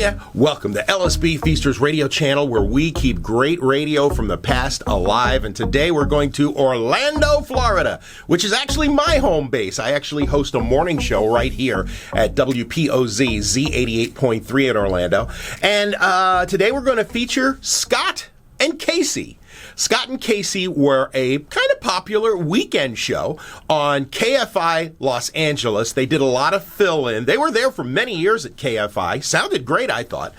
Hiya! Welcome to LSB Feasters Radio Channel, where we keep great radio from the past alive. And today we're going to Orlando, Florida, which is actually my home base. I actually host a morning show right here at WPOZ Z88.3 in Orlando. And today we're going to feature Scott and Casey. Scott and Casey were a kind of popular weekend show on KFI Los Angeles. They did a lot of fill-in. They were there for many years at KFI. Sounded great, I thought.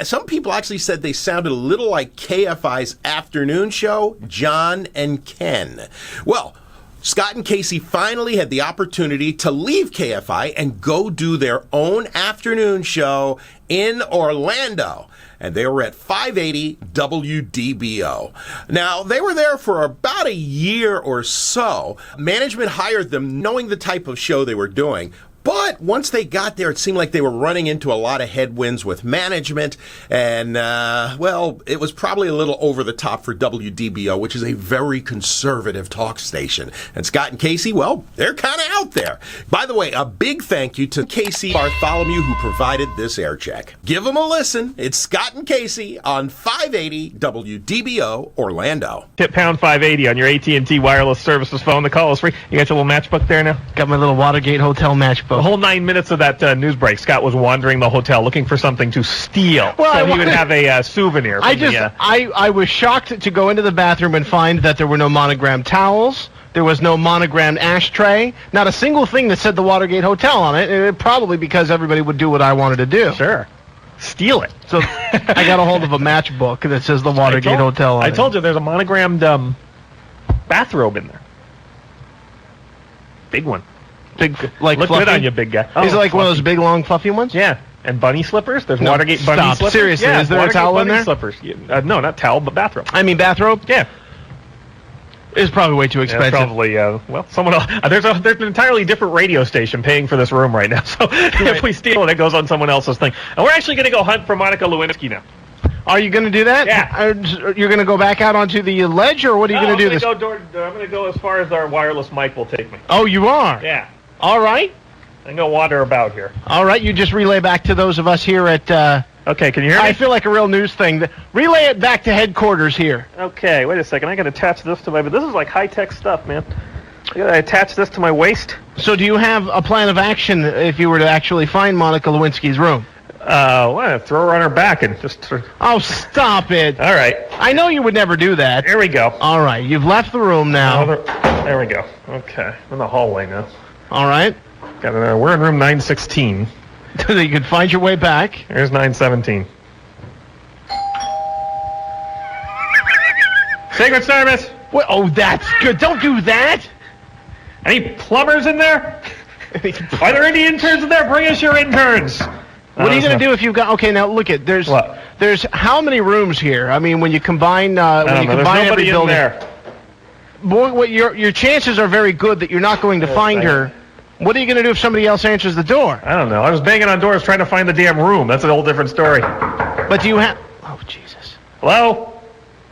Some people actually said they sounded a little like KFI's afternoon show, John and Ken. Well, Scott and Casey finally had the opportunity to leave KFI and go do their own afternoon show in Orlando. And they were at 580 WDBO. Now, they were there for about a year or so. Management hired them knowing the type of show they were doing. But once they got there, it seemed like they were running into a lot of headwinds with management. And, well, it was probably a little over the top for WDBO, which is a very conservative talk station. And Scott and Casey, well, they're kind of out there. By the way, a big thank you to Casey Bartholomew, who provided this air check. Give them a listen. It's Scott and Casey on 580 WDBO Orlando. Hit pound 580 on your AT&T wireless services phone. The call is free. You got your little matchbook there now? Got my little Watergate hotel matchbook. The whole 9 minutes of that news break, Scott was wandering the hotel looking for something to steal. Well, so he would have a souvenir. I was shocked to go into the bathroom and find that there were no monogrammed towels. There was no monogrammed ashtray. Not a single thing that said the Watergate Hotel on it. Probably because everybody would do what I wanted to do. Sure. Steal it. So I got a hold of a matchbook that says the Watergate Hotel on it. I told you there's a monogrammed bathrobe in there. Big one. Big, like look fluffy? Good on you, big guy. Is it like one of those big, long, fluffy ones? Yeah. And bunny slippers? There's Watergate bunny stop. slippers? Seriously, yeah, is there Watergate a towel in bunny there? Slippers. No, not towel, but bathrobe. I mean bathrobe? Yeah. It's probably way too expensive. Yeah, probably, well, someone else. There's an entirely different radio station paying for this room right now. So if we steal it, it goes on someone else's thing. And we're actually going to go hunt for Monica Lewinsky now. Are you going to do that? Yeah. You're going to go back out onto the ledge, or what are you going to do? I'm going to go as far as our wireless mic will take me. Oh, you are? Yeah. All right. I'm going to wander about here. All right, you just relay back to those of us here at... Okay, can you hear me? I feel like a real news thing. Relay it back to headquarters here. Okay, wait a second. I got to attach this to my... But this is like high-tech stuff, man. I got to attach this to my waist. So do you have a plan of action if you were to actually find Monica Lewinsky's room? Well, throw her on her back and just... Oh, stop it. All right. I know you would never do that. Here we go. All right, you've left the room now. There we go. Okay, I'm in the hallway now. All right. We're in room 916. So that you could find your way back. Here's 917. Secret Service! What? Oh, that's good. Don't do that. Any plumbers in there? Are there any interns in there? Bring us your interns. What are you going to do if you've got... Okay, now look at... There's how many rooms here? I mean, when you combine... there's nobody in there. Boy, your chances are very good that you're not going to find her. What are you going to do if somebody else answers the door? I don't know. I was banging on doors trying to find the damn room. That's a whole different story. But do you have... Oh, Jesus. Hello?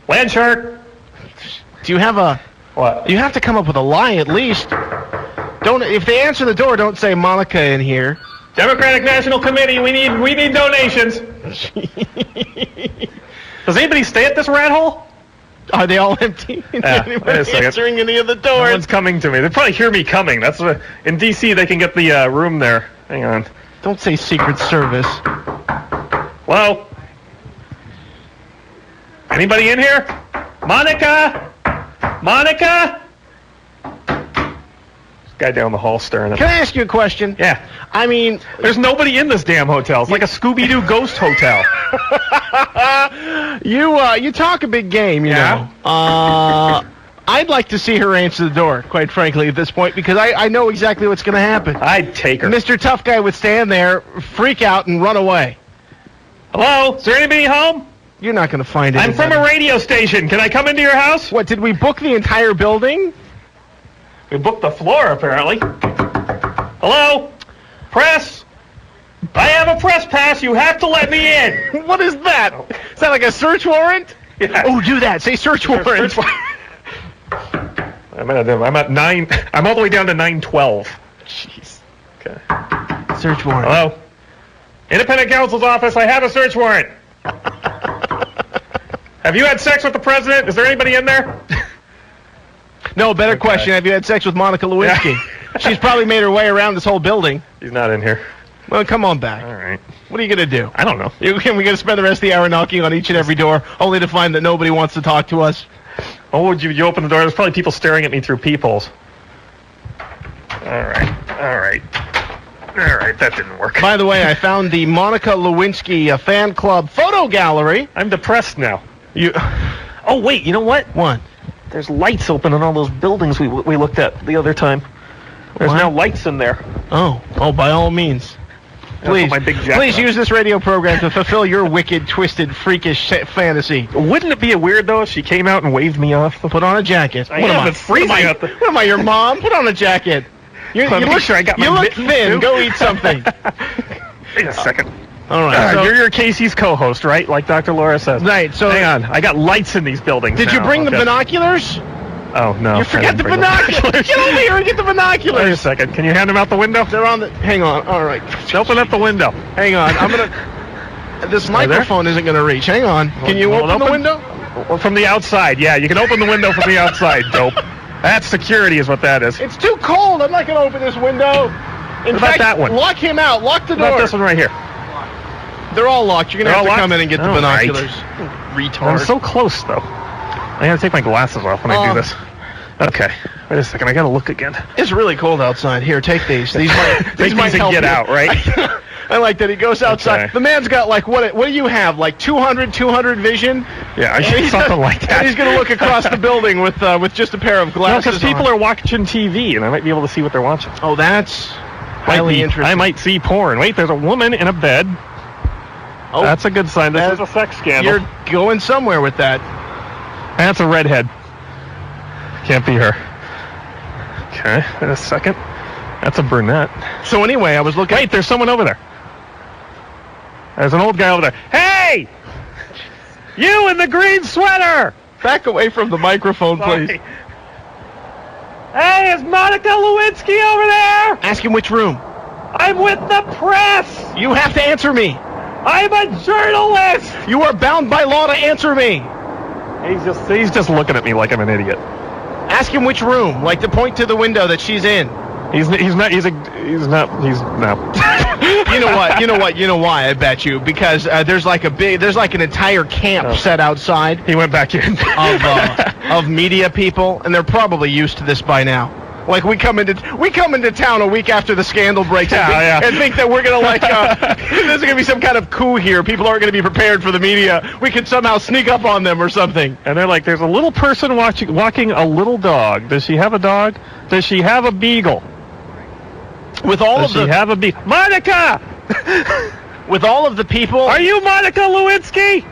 Land shark? Do you have a... What? You have to come up with a lie at least. If they answer the door, don't say Monica in here. Democratic National Committee, we need donations. Does anybody stay at this rat hole? Are they all empty? Anybody answering any of the doors? No one's coming to me. They probably hear me coming. That's what, in D.C. they can get the room there. Hang on. Don't say Secret Service. Hello? Anybody in here? Monica? Monica? This guy down the hall staring at me. Can I ask you a question? Yeah. I mean... There's nobody in this damn hotel. It's like a Scooby-Doo ghost hotel. You talk a big game, you know. I'd like to see her answer the door, quite frankly, at this point, because I know exactly what's going to happen. I'd take her. Mr. Tough Guy would stand there, freak out, and run away. Hello? Is there anybody home? You're not going to find anybody. I'm from a radio station. Can I come into your house? What, did we book the entire building? We booked the floor, apparently. Hello? Press? I have a press pass. You have to let me in. What is that? Is that like a search warrant? Yeah. Oh, do that. Say search warrant. I'm at 9. I'm all the way down to 912. Jeez. Okay. Search warrant. Hello? Independent counsel's office, I have a search warrant. Have you had sex with the president? Is there anybody in there? No, better question. Have you had sex with Monica Lewinsky? Yeah. She's probably made her way around this whole building. She's not in here. Well, come on back. All right. What are you going to do? I don't know. We're going to spend the rest of the hour knocking on each and every door, only to find that nobody wants to talk to us. Oh, would you open the door? There's probably people staring at me through peepholes. All right. That didn't work. By the way, I found the Monica Lewinsky fan club photo gallery. I'm depressed now. Oh, wait, you know what? What? There's lights open in all those buildings we looked at the other time. There's now lights in there. Oh, by all means. Please use this radio program to fulfill your wicked, twisted, freakish fantasy. Wouldn't it be weird, though, if she came out and waved me off? Put on a jacket. It's freezing out there. What am I, your mom? Put on a jacket. You look thin. Go eat something. Wait a second. All right. You're your Casey's co-host, right? Like Dr. Laura says. Right. So hang on. I got lights in these buildings. Did you bring the binoculars? Oh, no. You forget the binoculars. Get over here and get the binoculars. Wait a second. Can you hand them out the window? They're on the... Hang on. All right. Open up the window. Hang on. I'm going to... This microphone isn't going to reach. Hang on. Can you open the window? From the outside. Yeah, you can open the window from the outside, dope. That's security is what that is. It's too cold. I'm not going to open this window. In fact, that one? Lock him out. Lock the door. What about this one right here? They're all locked. You're going to have to come in and get the binoculars. Right. Retard. I'm so close, though. I got to take my glasses off when I do this. Okay. Wait a second. I got to look again. It's really cold outside. Here, take these. These might help get out, right? I like that he goes outside. Okay. The man's got like, what do you have? Like 200 vision? Yeah, I think something like that. And he's going to look across the building with just a pair of glasses. Because people are watching TV, and I might be able to see what they're watching. Oh, that's highly interesting. I might see porn. Wait, there's a woman in a bed. Oh, that's a good sign. This is a sex scandal. You're going somewhere with that. That's a redhead. Can't be her. Okay, wait a second. That's a brunette. So anyway, I was looking... Wait, there's someone over there. There's an old guy over there. Hey! You in the green sweater! Back away from the microphone, please. Hey, is Monica Lewinsky over there? Ask him which room. I'm with the press! You have to answer me. I'm a journalist! You are bound by law to answer me. He's just looking at me like I'm an idiot. Ask him which room, like to point to the window that she's in. He's not. You know why? I bet you because there's like an entire camp set outside. He went back in of media people, and they're probably used to this by now. Like we come into town a week after the scandal breaks and think that we're gonna there's gonna be some kind of coup here. People aren't gonna be prepared for the media. We could somehow sneak up on them or something. And they're like, there's a little person walking a little dog. Does she have a dog? Does she have a beagle? Does she have a beagle? Monica! With all of the people. Are you Monica Lewinsky?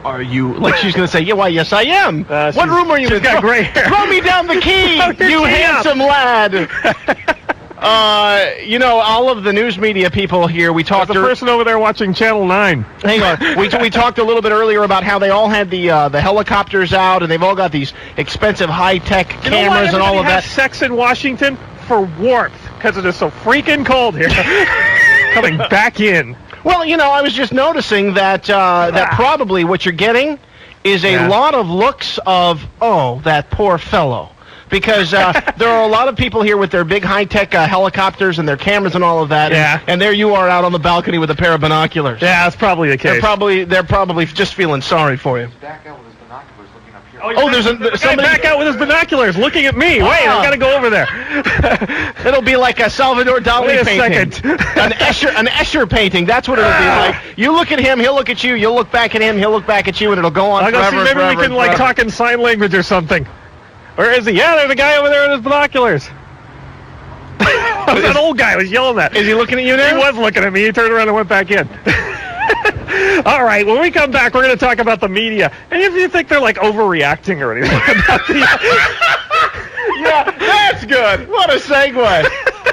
Are you like she's gonna say? Yeah, why? Yes, I am. What room are you in? She's got gray hair. Throw me down the key, you handsome lad. All of the news media people here. We talked. There's a person over there watching Channel 9. Hang on. We talked a little bit earlier about how they all had the helicopters out, and they've all got these expensive high-tech cameras and all of that. Sex in Washington for warmth because it is so freaking cold here. Coming back in. Well, I was just noticing that probably what you're getting is a lot of looks of, that poor fellow. Because there are a lot of people here with their big high-tech helicopters and their cameras and all of that. Yeah. And there you are out on the balcony with a pair of binoculars. Yeah, that's probably the case. They're probably just feeling sorry for you. Back out with his binoculars looking up here. There's somebody back out with his binoculars looking at me. Wait, I gotta go over there. It'll be like a Salvador Dali painting. An Escher painting. That's what it'll be like. You look at him, he'll look at you. You'll look back at him, he'll look back at you, and ittle go on forever. Maybe we can talk in sign language or something. Where is he? Yeah, there's a guy over there with his binoculars. That old guy was yelling at. Is he looking at you now? He was looking at me. He turned around and went back in. All right, when we come back, we're going to talk about the media. And if you think they're like overreacting or anything about the... Yeah, that's good. What a segue.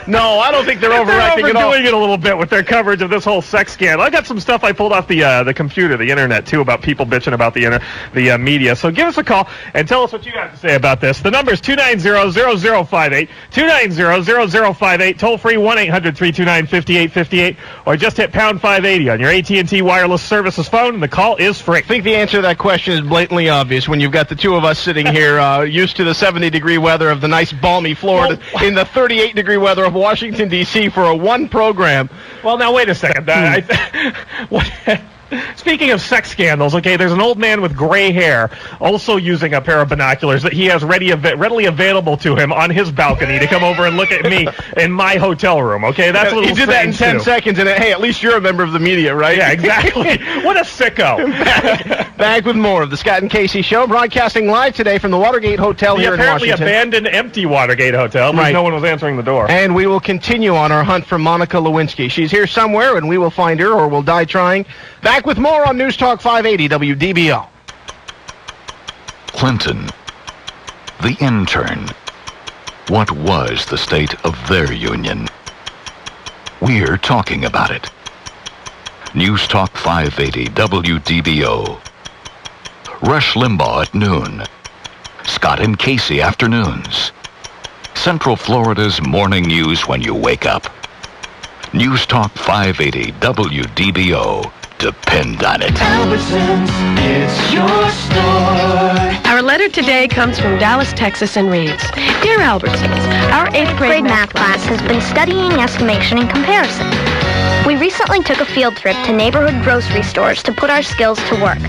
No, I don't think they're overacting at all. They're overdoing it a little bit with their coverage of this whole sex scandal. I got some stuff I pulled off the computer, the internet, too, about people bitching about the media. So give us a call and tell us what you got to say about this. The number is 290-0058, 290-0058, toll-free 1-800-329-5858, or just hit pound 580 on your AT&T wireless services phone, and the call is free. I think the answer to that question is blatantly obvious when you've got the two of us sitting here used to the 70-degree weather of the nice balmy Florida in the 38-degree weather of Washington, D.C. for a one program. Well, now, wait a second. Speaking of sex scandals, okay, there's an old man with gray hair also using a pair of binoculars that he has readily available to him on his balcony to come over and look at me in my hotel room, okay? That's a little He did that in 10 seconds, and hey, at least you're a member of the media, right? Yeah, exactly. What a sicko. Back with more of the Scott and Casey Show, broadcasting live today from the Watergate Hotel here in Washington. The apparently abandoned, empty Watergate Hotel, because no one was answering the door. And we will continue on our hunt for Monica Lewinsky. She's here somewhere, and we will find her, or we'll die trying. Back with more on News Talk 580 WDBO. Clinton, the intern. What was the state of their union? We're talking about it. News Talk 580 WDBO. Rush Limbaugh at noon. Scott and Casey afternoons. Central Florida's morning news when you wake up. News Talk 580 WDBO. Depend on it. Albertsons, it's your store. Our letter today comes from Dallas, Texas, and reads, Dear Albertsons, our 8th grade math class has been studying estimation and comparison. We recently took a field trip to neighborhood grocery stores to put our skills to work.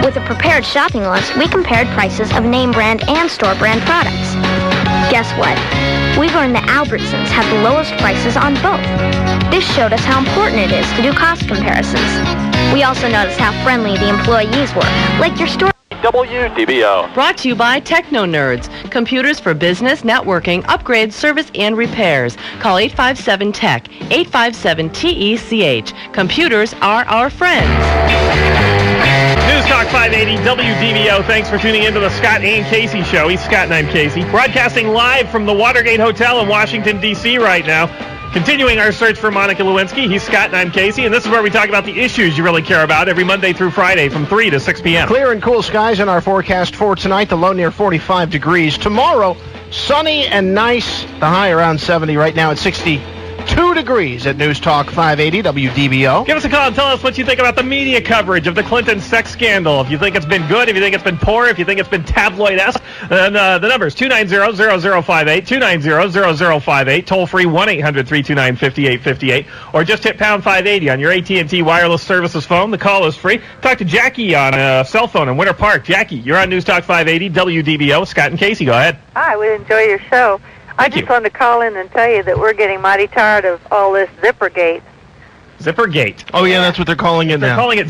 With a prepared shopping list, we compared prices of name brand and store brand products. Guess what? We learned that Albertsons have the lowest prices on both. This showed us how important it is to do cost comparisons. We also noticed how friendly the employees were, like your store. WDBO. Brought to you by Techno Nerds. Computers for business, networking, upgrades, service, and repairs. Call 857-TECH, 857-TECH. Computers are our friends. News Talk 580 WDBO. Thanks for tuning into the Scott and Casey Show. He's Scott and I'm Casey. Broadcasting live from the Watergate Hotel in Washington, D.C. right now. Continuing our search for Monica Lewinsky. He's Scott and I'm Casey, and this is where we talk about the issues you really care about every Monday through Friday from 3 to 6 p.m. Clear and cool skies in our forecast for tonight. The low near 45 degrees. Tomorrow, sunny and nice. The high around 70. Right now at 62 degrees at News Talk 580 WDBO. Give us a call and tell us what you think about the media coverage of the Clinton sex scandal. If you think it's been good, if you think it's been poor, if you think it's been tabloid-esque, then the number is 290-0058, 290-0058, toll-free 1-800-329-5858, or just hit pound 580 on your AT&T wireless services phone. The call is free. Talk to Jackie on a cell phone in Winter Park. Jackie, you're on News Talk 580 WDBO. Scott and Casey, go ahead. Hi, we enjoy your show. I just wanted to call in and tell you that we're getting mighty tired of all this Zippergate. Zippergate. Oh, yeah, that's what they're calling it now. They're calling it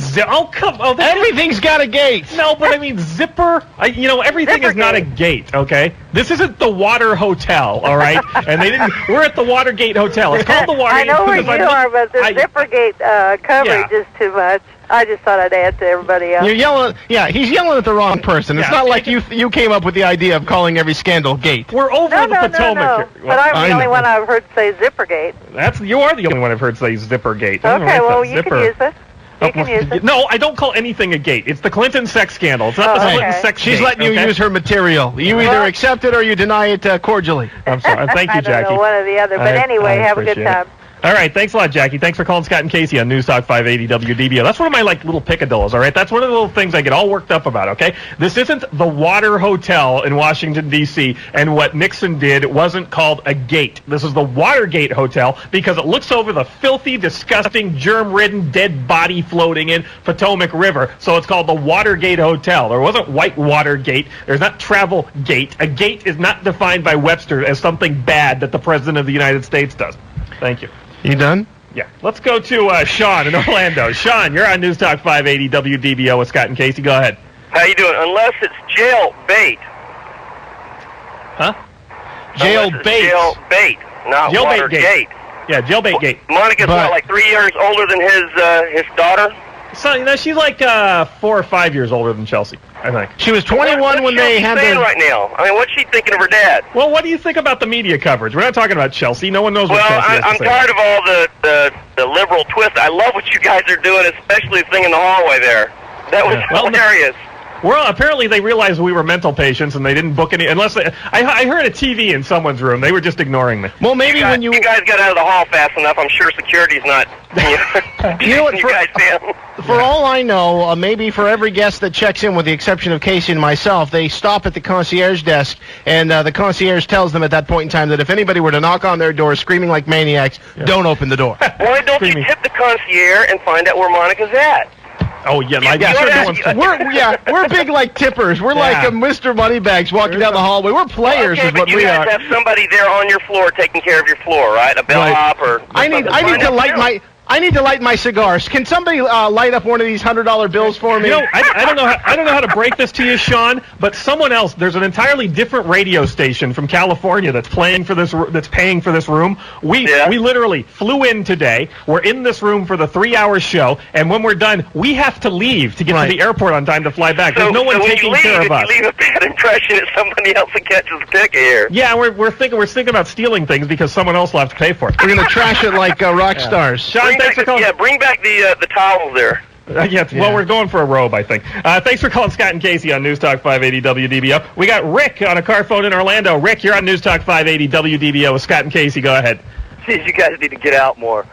everything's got a gate. No, but I mean, zipper. Everything is not a gate, okay? This isn't the Water Hotel, all right? And we're at the Watergate Hotel. It's called the Watergate. I know where you are, but the Zippergate coverage is too much. I just thought I'd add to everybody else. You're yelling. Yeah, he's yelling at the wrong person. It's not like you came up with the idea of calling every scandal gate. We're over the Potomac. No. But I'm the only one I've heard say Zippergate. You are the only one I've heard say Zippergate. Okay, well, you can use it. You can use it. No, I don't call anything a gate. It's the Clinton sex scandal. It's not the Clinton sex She's gate, letting you use her material. You either accept it or you deny it cordially. I'm sorry. Thank you, Jackie. I don't know, one or the other. But anyway, have a good time. All right, thanks a lot, Jackie. Thanks for calling Scott and Casey on News Talk 580 WDBO. That's one of my little picadillos, all right? That's one of the little things I get all worked up about, okay? This isn't the Water Hotel in Washington, D.C., and what Nixon did wasn't called a gate. This is the Watergate Hotel because it looks over the filthy, disgusting, germ-ridden, dead body floating in Potomac River, so it's called the Watergate Hotel. There wasn't White Watergate. There's not Travel Gate. A gate is not defined by Webster as something bad that the President of the United States does. Thank you. You done? Yeah. Let's go to Sean in Orlando. Sean, you're on News Talk 580 WDBO with Scott and Casey. Go ahead. How you doing? Unless it's jail bait. Huh? Jail bait. Jail bait, not Watergate. Yeah, jailbait gate. Monica's not like 3 years older than his daughter. So, she's like 4 or 5 years older than Chelsea, I think. She was 21 when they had the... right now? I mean, what's she thinking of her dad? Well, what do you think about the media coverage? We're not talking about Chelsea. No one knows what Chelsea has to say. I'm tired of all the liberal twist. I love what you guys are doing, especially the thing in the hallway there. That was hilarious. Well, apparently they realized we were mental patients and they didn't book any. Unless I heard a TV in someone's room. They were just ignoring me. Well, maybe when you guys got out of the hall fast enough, I'm sure security's not. You know what? For all I know, maybe for every guest that checks in, with the exception of Casey and myself, they stop at the concierge desk, and the concierge tells them at that point in time that if anybody were to knock on their door screaming like maniacs, don't open the door. Why don't you tip the concierge and find out where Monica's at? Oh, yeah, we're big like tippers. We're like Mr. Moneybags walking down the hallway. We're players, is what we are. You guys have somebody there on your floor taking care of your floor, right? A bellhop or... I need to light my cigars. Can somebody light up one of these $100 bills for me? I don't know how to break this to you, Sean, but someone else. There's an entirely different radio station from California that's paying for this room. We literally flew in today. We're in this room for the 3-hour show, and when we're done, we have to leave to get to the airport on time to fly back. There's no one taking care of us. You leave a bad impression that somebody else that catches the ticket here. Yeah, we're thinking about stealing things because someone else will have to pay for it. We're gonna trash it like rock stars. Sean, thanks for calling. Yeah, bring back the towels there. Well, we're going for a robe, I think. Thanks for calling Scott and Casey on News Talk 580 WDBO. We got Rick on a car phone in Orlando. Rick, you're on News Talk 580 WDBO with Scott and Casey. Go ahead. Jeez, you guys need to get out more.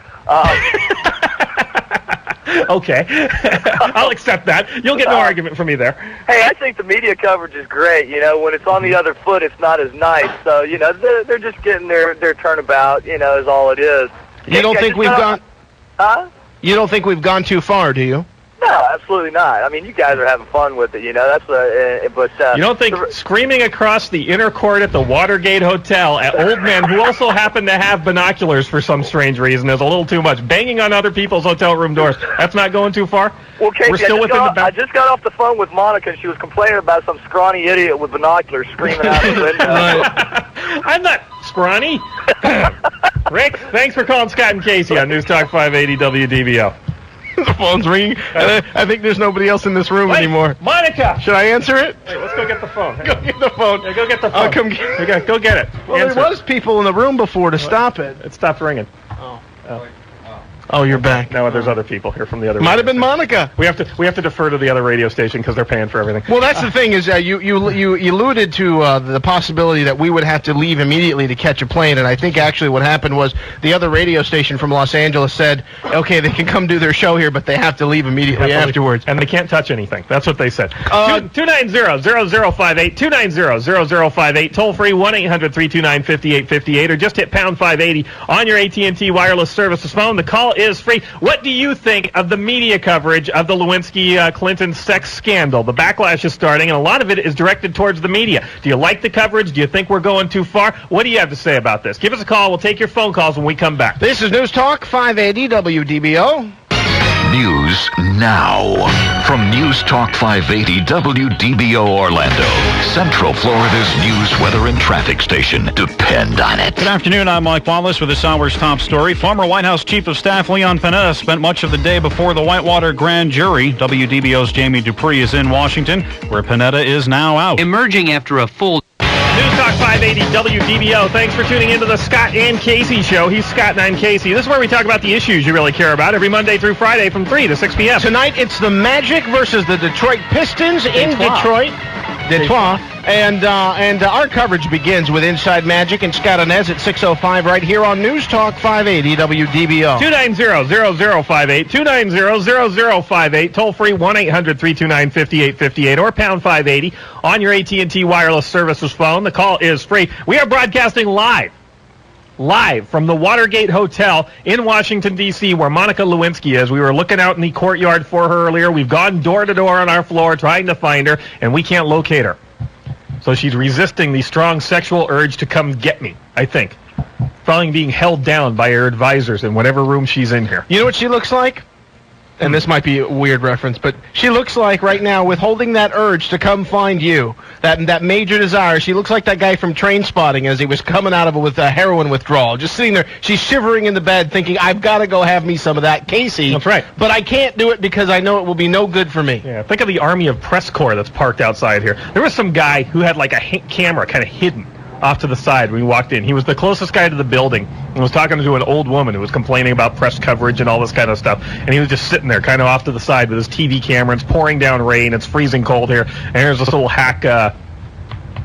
Okay. I'll accept that. You'll get no argument from me there. Hey, I think the media coverage is great. When it's on the other foot, it's not as nice. So, they're just getting their turnabout, is all it is. You don't think we've gone... Huh? You don't think we've gone too far, do you? No, absolutely not. I mean, you guys are having fun with it, That's but you don't think screaming across the inner court at the Watergate Hotel at old men who also happen to have binoculars for some strange reason is a little too much? Banging on other people's hotel room doors. That's not going too far. Well, Casey, I just got off the phone with Monica, and she was complaining about some scrawny idiot with binoculars screaming out the window. I'm not scrawny. Rick, thanks for calling Scott and Casey on News Talk 580 WDBO. The phone's ringing, and I think there's nobody else in this room anymore. Monica! Should I answer it? Wait, let's go get the phone. Go get the phone. Yeah, go get the phone. I'll come get it. Go get it. Well, there was people in the room before to stop it. It stopped ringing. Oh, you're back. No, there's other people here from the other. Might have been Monica. We have to defer to the other radio station because they're paying for everything. Well, that's the thing is you alluded to the possibility that we would have to leave immediately to catch a plane, and I think actually what happened was the other radio station from Los Angeles said, okay, they can come do their show here, but they have to leave immediately afterwards, and they can't touch anything. That's what they said. 290-0058, 290-0058, toll free 1-800-329-5858, or just hit pound 580 on your AT&T wireless services phone. The call is free. What do you think of the media coverage of the Lewinsky Clinton sex scandal? The backlash is starting, and a lot of it is directed towards the media. Do you like the coverage? Do you think we're going too far? What do you have to say about this? Give us a call. We'll take your phone calls when we come back. This is News Talk 580 WDBO. News now. From News Talk 580 WDBO Orlando, Central Florida's news, weather, and traffic station. Depend on it. Good afternoon. I'm Mike Wallace with this hour's top story. Former White House Chief of Staff Leon Panetta spent much of the day before the Whitewater grand jury. WDBO's Jamie Dupree is in Washington, where Panetta is now out. Emerging after a full... News Talk 580 WDBO. Thanks for tuning into the Scott and Casey Show. He's Scott and I'm Casey. This is where we talk about the issues you really care about every Monday through Friday from 3 to 6 p.m. Tonight, it's the Magic versus the Detroit Pistons in Detroit. Detroit. And our coverage begins with Inside Magic and Scott Inez at 6:05 right here on News Talk 580 WDBO. 290-0058, 290-0058, toll free 1-800-329-5858 or pound 580 on your AT&T wireless services phone. The call is free. We are broadcasting live from the Watergate Hotel in Washington, D.C., where Monica Lewinsky is. We were looking out in the courtyard for her earlier. We've gone door to door on our floor trying to find her, and we can't locate her. So she's resisting the strong sexual urge to come get me, I think. Following being held down by her advisors in whatever room she's in here. You know what she looks like? and this might be a weird reference, but she looks like right now, withholding that urge to come find you, that major desire. She looks like that guy from Trainspotting as he was coming out of it with a heroin withdrawal. Just sitting there, she's shivering in the bed thinking, I've got to go have me some of that, Casey. That's right. But I can't do it because I know it will be no good for me. Yeah, think of the army of press corps that's parked outside here. There was some guy who had like a camera kind of hidden off to the side when we walked in. He was the closest guy to the building and was talking to an old woman who was complaining about press coverage and all this kind of stuff. And he was just sitting there kind of off to the side with his TV camera. It's pouring down rain. It's freezing cold here. And here's this little hack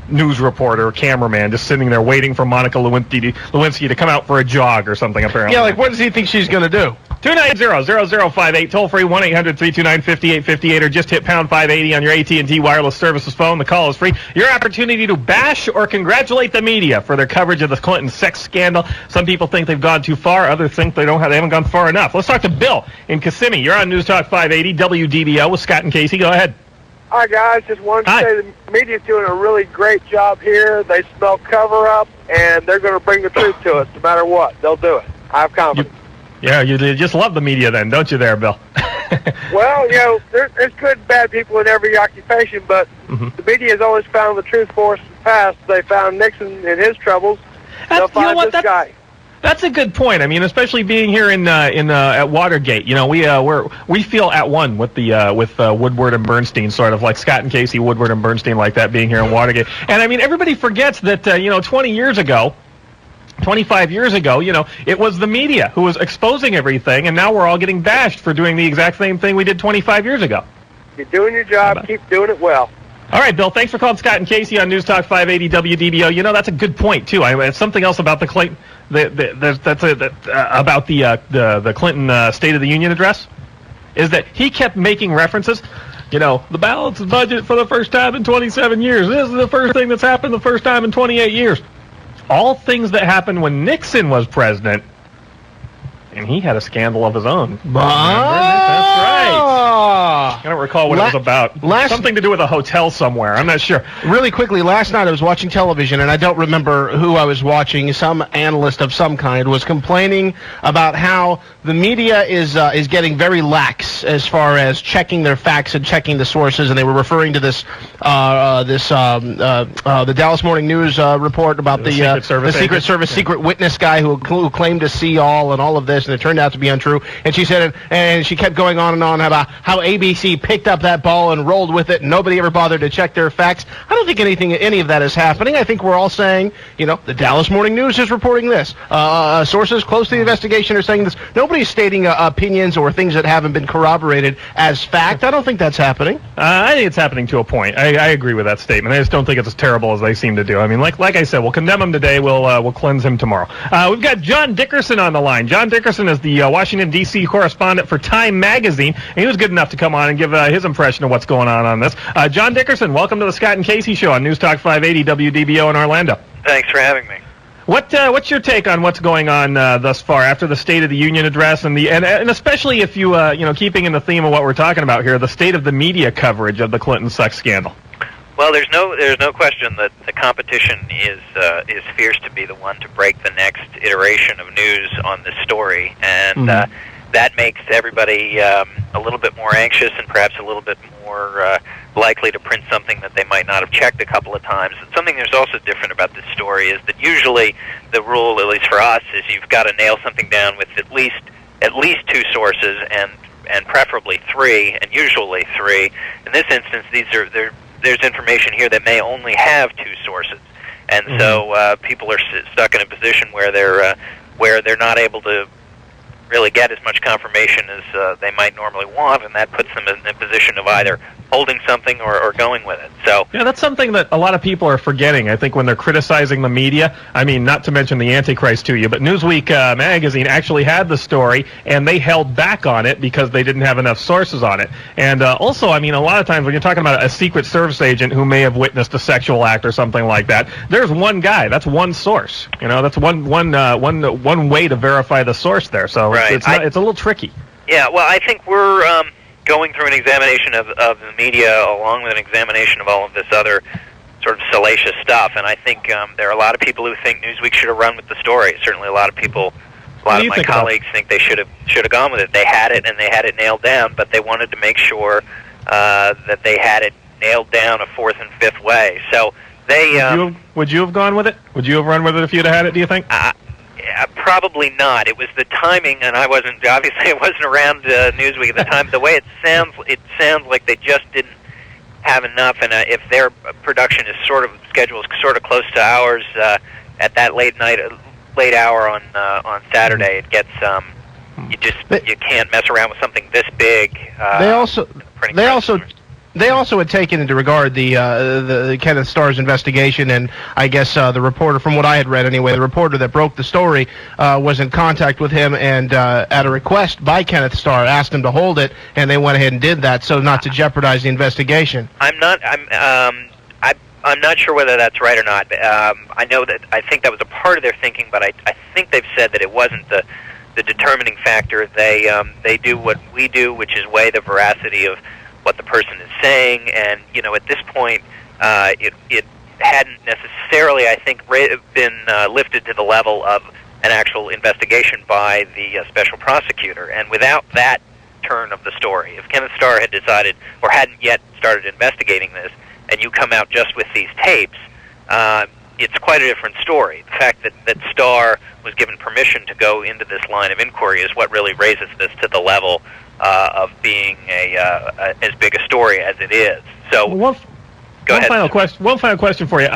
news reporter, cameraman, just sitting there waiting for Monica Lewinsky to come out for a jog or something, apparently. Yeah, like what does he think she's going to do? 290-0058, toll-free 1-800-329-5858, or just hit pound 580 on your AT&T wireless services phone. The call is free. Your opportunity to bash or congratulate the media for their coverage of the Clinton sex scandal. Some people think they've gone too far. Others think they haven't gone far enough. Let's talk to Bill in Kissimmee. You're on News Talk 580 WDBO with Scott and Casey. Go ahead. Hi, guys. Just wanted to say the media's doing a really great job here. They smell cover-up, and they're going to bring the truth to us no matter what. They'll do it. I have confidence. You just love the media then, don't you there, Bill? Well, there's good and bad people in every occupation, but the media has always found the truth for us in the past. They found Nixon in his troubles. They'll find this guy. That's a good point. I mean, especially being here at Watergate, we feel at one with with Woodward and Bernstein, sort of like Scott and Casey, Woodward and Bernstein, like that, being here in Watergate. And I mean, everybody forgets that 25 years ago, it was the media who was exposing everything, and now we're all getting bashed for doing the exact same thing we did 25 years ago. You're doing your job. Keep doing it well. All right, Bill, thanks for calling Scott and Casey on News Talk 580 WDBO. That's a good point, too. It's something else about the Clinton, about the Clinton State of the Union address, is that he kept making references. The balanced budget for the first time in 27 years. This is the first thing that's happened the first time in 28 years. All things that happened when Nixon was president, and he had a scandal of his own. That's right. I don't recall what it was about. Something to do with a hotel somewhere. I'm not sure. Really quickly, last night I was watching television, and I don't remember who I was watching. Some analyst of some kind was complaining about how the media is getting very lax as far as checking their facts and checking the sources, and they were referring to the Dallas Morning News report about the Secret Service secret witness guy who claimed to see all and all of this, and it turned out to be untrue. And she said, and she kept going on and on about how ABC picked up that ball and rolled with it, and nobody ever bothered to check their facts. I don't think any of that is happening. I think we're all saying, the Dallas Morning News is reporting this. Sources close to the investigation are saying this. Nobody's stating opinions or things that haven't been corroborated as fact. I don't think that's happening. I think it's happening to a point. I agree with that statement. I just don't think it's as terrible as they seem to do. I mean, like I said, we'll condemn him today. We'll cleanse him tomorrow. We've got John Dickerson on the line. John Dickerson is the Washington, D.C. correspondent for Time Magazine, and he was good enough to come on and give his impression of what's going on this. John Dickerson, welcome to the Scott and Casey Show on News Talk 580 WDBO in Orlando. Thanks for having me. What's your take on what's going on thus far after the State of the Union address and especially if you keeping in the theme of what we're talking about here, the state of the media coverage of the Clinton sex scandal? Well, there's no question that the competition is fierce to be the one to break the next iteration of news on this story, and that makes everybody a little bit more anxious and perhaps a little bit more likely to print something that they might not have checked a couple of times. And something that's also different about this story is that usually the rule, at least for us, is you've got to nail something down with at least two sources and preferably three, and usually three. In this instance, there's information here that may only have two sources, and so people are stuck in a position where they're not able to really get as much confirmation as they might normally want, and that puts them in a position of either holding something or going with it. So yeah, that's something that a lot of people are forgetting, I think, when they're criticizing the media. I mean, not to mention the Antichrist to you, but Newsweek magazine actually had the story, and they held back on it because they didn't have enough sources on it. And also, I mean, a lot of times when you're talking about a Secret Service agent who may have witnessed a sexual act or something like that, there's one guy. That's one source. That's one way to verify the source there. So it's a little tricky. Yeah, well, I think we're going through an examination of the media along with an examination of all of this other sort of salacious stuff, and I think there are a lot of people who think Newsweek should have run with the story. Certainly a lot of people A lot of my colleagues think they should have gone with it. They had it, and they had it nailed down, but they wanted to make sure that they had it nailed down a fourth and fifth way. So they... Would you have gone with it? Would you have run with it if you'd have had it, do you think? Probably not. It was the timing, and I wasn't around Newsweek at the time. The way it sounds like they just didn't have enough, and if their production is schedule is sort of close to ours at that late hour on Saturday, it gets you can't mess around with something this big. They also had taken into regard the Kenneth Starr's investigation, and I guess the reporter, from what I had read anyway, the reporter that broke the story was in contact with him, and at a request by Kenneth Starr, asked him to hold it, and they went ahead and did that, so not to jeopardize the investigation. I'm not sure whether that's right or not. I think that was a part of their thinking, but I think they've said that it wasn't the determining factor. They do what we do, which is weigh the veracity of what the person is saying, and at this point, it hadn't necessarily, I think, been lifted to the level of an actual investigation by the special prosecutor. And without that turn of the story, if Kenneth Starr had decided or hadn't yet started investigating this, and you come out just with these tapes, it's quite a different story. The fact that Starr was given permission to go into this line of inquiry is what really raises this to the level of being as big a story as it is. So, One final question for you.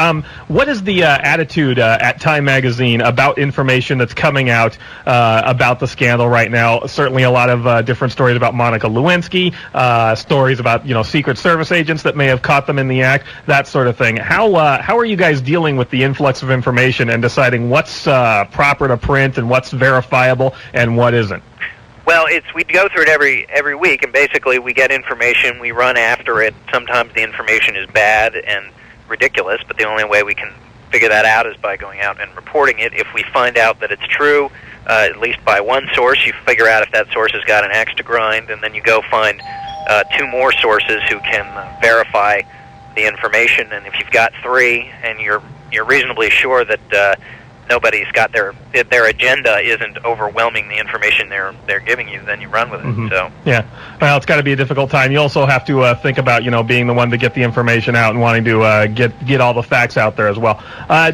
What is the attitude at Time Magazine about information that's coming out about the scandal right now? Certainly a lot of different stories about Monica Lewinsky, stories about Secret Service agents that may have caught them in the act, that sort of thing. How are you guys dealing with the influx of information and deciding what's proper to print and what's verifiable and what isn't? Well, we go through it every week, and basically we get information, we run after it. Sometimes the information is bad and ridiculous, but the only way we can figure that out is by going out and reporting it. If we find out that it's true, at least by one source, you figure out if that source has got an axe to grind, and then you go find two more sources who can verify the information. And if you've got three, and you're reasonably sure that nobody's got their agenda isn't overwhelming the information they're giving you, then you run with it. Mm-hmm. So yeah, well, it's got to be a difficult time. You also have to think about being the one to get the information out and wanting to get all the facts out there as well.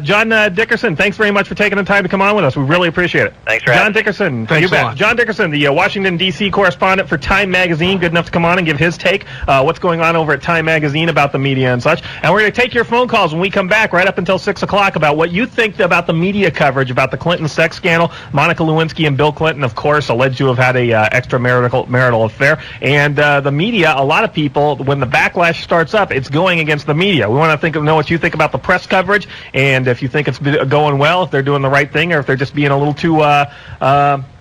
John Dickerson, thanks very much for taking the time to come on with us. We really appreciate it. Thanks for having me. Dickerson. Thanks you bet. a lot. John Dickerson, the Washington D.C. correspondent for Time Magazine, good enough to come on and give his take what's going on over at Time Magazine about the media and such. And we're going to take your phone calls when we come back right up until 6 o'clock about what you think about the media coverage about the Clinton sex scandal. Monica Lewinsky and Bill Clinton, of course, alleged to have had a extramarital affair. And the media, a lot of people, when the backlash starts up, it's going against the media. We want to know what you think about the press coverage, and if you think it's going well, if they're doing the right thing, or if they're just being a little too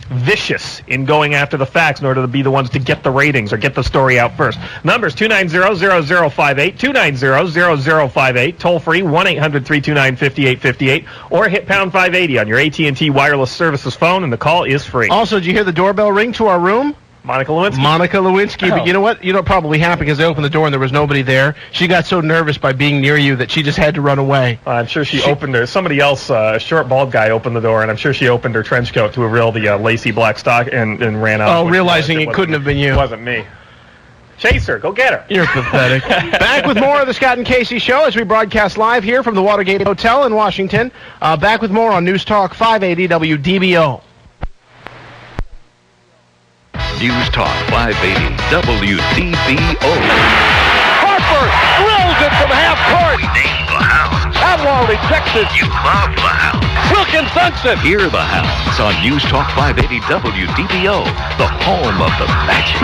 vicious in going after the facts in order to be the ones to get the ratings or get the story out first. Numbers 290-0058, 290-0058, toll free 1-800-329-5858, or hit pound 580 on your AT&T wireless services phone, and the call is free. Also, did you hear the doorbell ring to our room? Monica Lewinsky. Oh. But you know what? You know what probably happened because they opened the door and there was nobody there. She got so nervous by being near you that she just had to run away. I'm sure she opened her. Somebody else, a short, bald guy, opened the door, and I'm sure she opened her trench coat to reveal the lacy black stock and ran out. Oh, realizing it couldn't have been you. It wasn't me. Chaser, go get her. You're pathetic. Back with more of the Scott and Casey Show as we broadcast live here from the Watergate Hotel in Washington. Back with more on News Talk 580 WDBO. News Talk 580 WDBO. Harper drills it from half court. We name the hounds. Adwell rejects it. You love the hounds. Wilkins dunks it. Hear the hounds on News Talk 580 WDBO, the home of the Magic.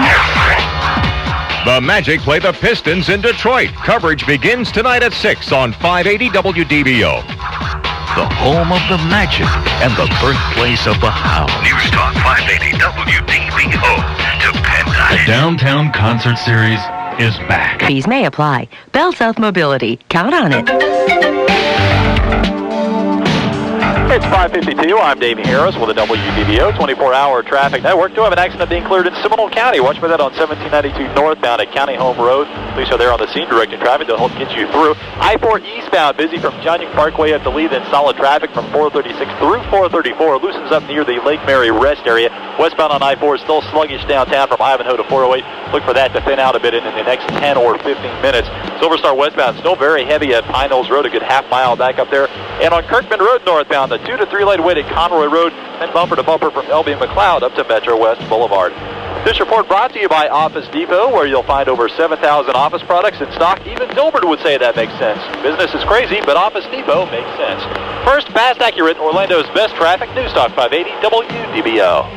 The Magic play the Pistons in Detroit. Coverage begins tonight at 6 on 580 WDBO. The home of the Magic and the birthplace of the Hound. News Talk 580 WDBO. Depend on The Downtown Concert Series is back. Fees may apply. Bell South Mobility. Count on it. It's 5:52. I'm Davey Harris with the WDBO 24-hour traffic network. Do have an accident being cleared in Seminole County. Watch for that on 1792 northbound at County Home Road. Police are there on the scene directing traffic to help get you through. I-4 eastbound, busy from John Young Parkway up to Lee, then solid traffic from 436 through 434. Loosens up near the Lake Mary rest area. Westbound on I-4 is still sluggish downtown from Ivanhoe to 408. Look for that to thin out a bit in the next 10 or 15 minutes. Silver Star westbound, still very heavy at Pine Hills Road, a good half mile back up there. And on Kirkman Road northbound, the 2 to 3 lane wait at Conroy Road, then bumper to bumper from LB McLeod up to Metro West Boulevard. This report brought to you by Office Depot, where you'll find over 7,000 office products in stock. Even Dilbert would say that makes sense. Business is crazy, but Office Depot makes sense. First, fast, accurate, Orlando's best traffic, News Talk 580 WDBO.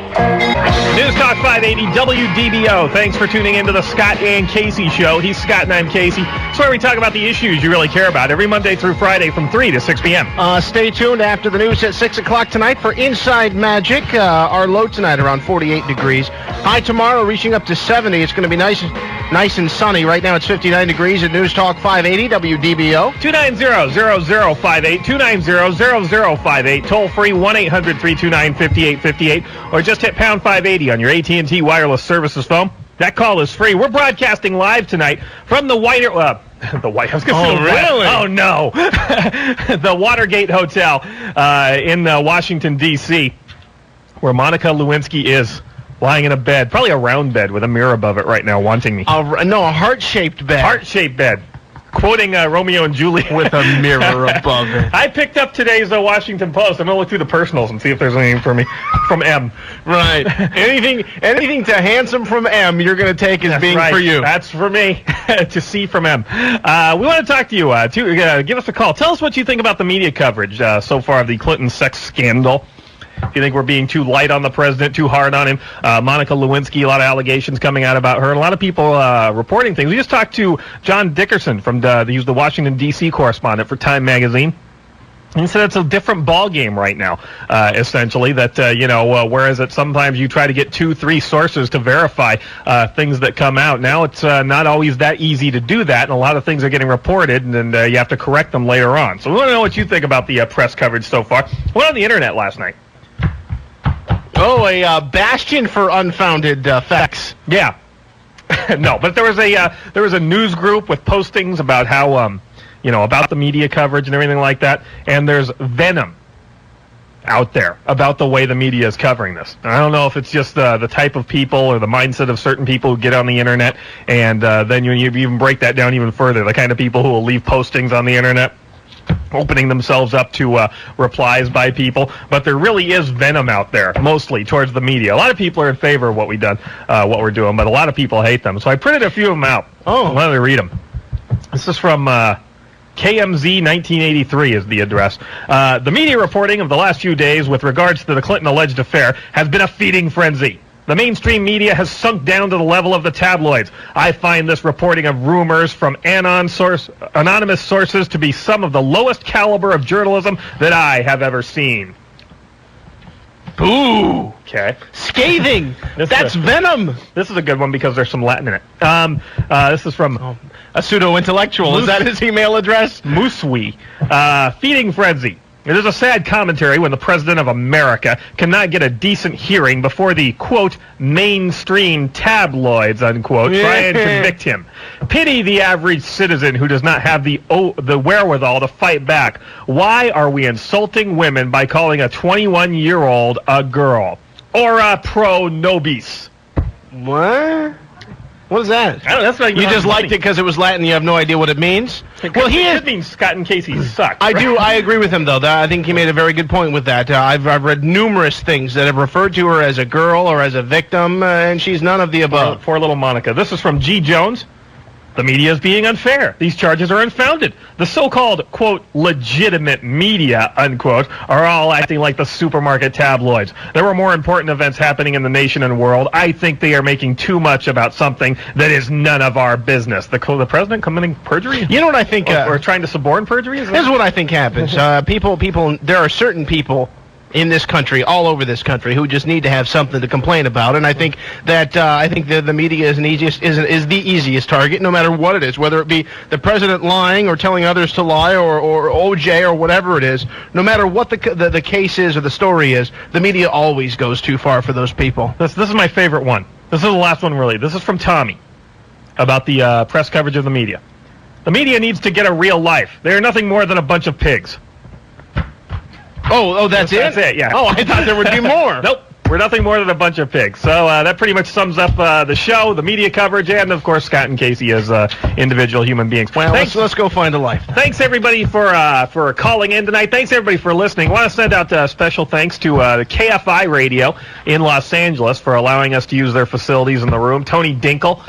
News Talk 580 WDBO. Thanks for tuning into the Scott and Casey Show. He's Scott and I'm Casey. It's where we talk about the issues you really care about every Monday through Friday from 3 to 6 p.m. Stay tuned after the news at 6 o'clock tonight for Inside Magic. Our low tonight around 48 degrees. High tomorrow reaching up to 70. It's going to be nice and sunny. Right now it's 59 degrees at News Talk 580 WDBO. 290-0058, 290-0058, toll free 1-800-329-5858, or just hit pound 580 on your AT&T wireless services phone. That call is free. We're broadcasting live tonight from the White House. Oh, really? Oh, no. The Watergate Hotel in Washington, D.C., where Monica Lewinsky is lying in a bed, probably a round bed with a mirror above it right now, wanting me. No, a heart-shaped bed. Heart-shaped bed. Quoting Romeo and Juliet. With a mirror above it. I picked up today's Washington Post. I'm going to look through the personals and see if there's anything for me from M. Right. anything to handsome from M, you're going to take as being right. for you. That's for me to see from M. We want to talk to you. Give us a call. Tell us what you think about the media coverage so far of the Clinton sex scandal. If you think we're being too light on the president, too hard on him. Monica Lewinsky, a lot of allegations coming out about her, and a lot of people reporting things. We just talked to John Dickerson he's the Washington, D.C. correspondent for Time Magazine. And he said it's a different ball game right now, essentially, that, whereas sometimes you try to get 2-3 sources to verify things that come out. Now it's not always that easy to do that, and a lot of things are getting reported, and you have to correct them later on. So we want to know what you think about the press coverage so far. Went on the internet last night. Oh, a bastion for unfounded facts. Yeah. No, but there was a news group with postings about how about the media coverage and everything like that, and there's venom out there about the way the media is covering this. And I don't know if it's just the type of people or the mindset of certain people who get on the internet, and then you even break that down even further, the kind of people who will leave postings on the internet, opening themselves up to replies by people. But there really is venom out there, mostly towards the media. A lot of people are in favor of what we're doing, but a lot of people hate them. So I printed a few of them out. Oh. Let me read them. This is from KMZ 1983 is the address. The media reporting of the last few days with regards to the Clinton alleged affair has been a feeding frenzy. The mainstream media has sunk down to the level of the tabloids. I find this reporting of rumors from anonymous sources to be some of the lowest caliber of journalism that I have ever seen. Boo! Okay. Scathing! That's venom! This is a good one because there's some Latin in it. This is from a pseudo-intellectual. Is that his email address? Moosewee. Feeding frenzy. It is a sad commentary when the President of America cannot get a decent hearing before the, quote, mainstream tabloids, unquote, try and convict him. Pity the average citizen who does not have the wherewithal to fight back. Why are we insulting women by calling a 21-year-old a girl? Or a pro nobis? What? What is that? I don't know, that's not even you just liked it because it was Latin. You have no idea what it means. Well, it means Scott and Casey suck. I do. I agree with him though. I think he made a very good point with that. I've read numerous things that have referred to her as a girl or as a victim, and she's none of the above. Poor little Monica. This is from G. Jones. The media is being unfair. These charges are unfounded. The so-called, quote, legitimate media, unquote, are all acting like the supermarket tabloids. There were more important events happening in the nation and world. I think they are making too much about something that is none of our business. The president committing perjury? You know what I think? Or trying to suborn perjury? Here's what I think happens. There are certain people in this country, all over this country, who just need to have something to complain about. And I think that the media is the easiest target, no matter what it is, whether it be the president lying or telling others to lie, or OJ or whatever it is. No matter what the case is or the story is, the media always goes too far for those people. This is my favorite one. This is the last one, really. This is from Tommy about the press coverage of the media. The media needs to get a real life. They are nothing more than a bunch of pigs. Oh, that's it? That's it, yeah. Oh, I thought there would be more. Nope. We're nothing more than a bunch of pigs. So that pretty much sums up the show, the media coverage, and, of course, Scott and Casey as individual human beings. Well, let's go find a life. Thanks, everybody, for calling in tonight. Thanks, everybody, for listening. I want to send out special thanks to the KFI Radio in Los Angeles for allowing us to use their facilities in the room. Tony Dinkle,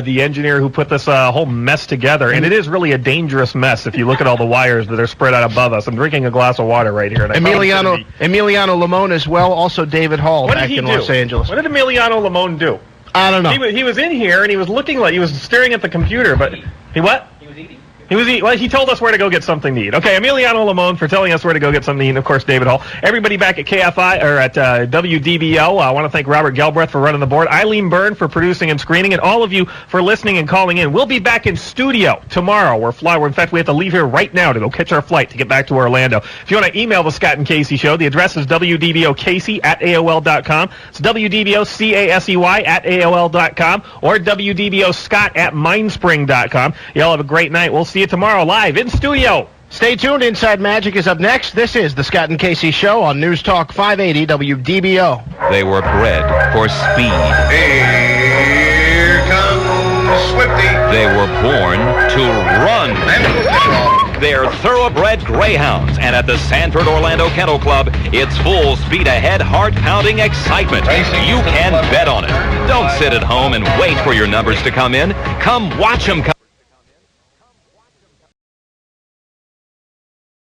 the engineer who put this whole mess together. And it is really a dangerous mess if you look at all the wires that are spread out above us. I'm drinking a glass of water right here. And Emiliano Lamone as well, also David Hall. What back did he in do? Los Angeles. What did Emiliano Lamone do? I don't know. He was in here and he was looking like he was staring at the computer, but he what? He was eating. Well, he told us where to go get something to eat. Okay, Emiliano Lamone for telling us where to go get something to eat, and of course David Hall. Everybody back at KFI or at WDBO. I want to thank Robert Gelbreth for running the board, Eileen Byrne for producing and screening, and all of you for listening and calling in. We'll be back in studio tomorrow. In fact, we have to leave here right now to go catch our flight to get back to Orlando. If you want to email the Scott and Casey Show, the address is WDBOCasey@AOL.com. It's WDBOCASEY@AOL.com or WDBOScott@Mindspring.com. Y'all have a great night. We'll see you tomorrow live in studio. Stay tuned. Inside Magic is up next. This is the Scott and Casey Show on News Talk 580 WDBO. They were bred for speed. Here comes Swifty. They were born to run. They're thoroughbred greyhounds, and at the Sanford Orlando Kennel Club, it's full speed ahead, heart-pounding excitement. You can bet on it. Don't sit at home and wait for your numbers to come in. Come watch them come.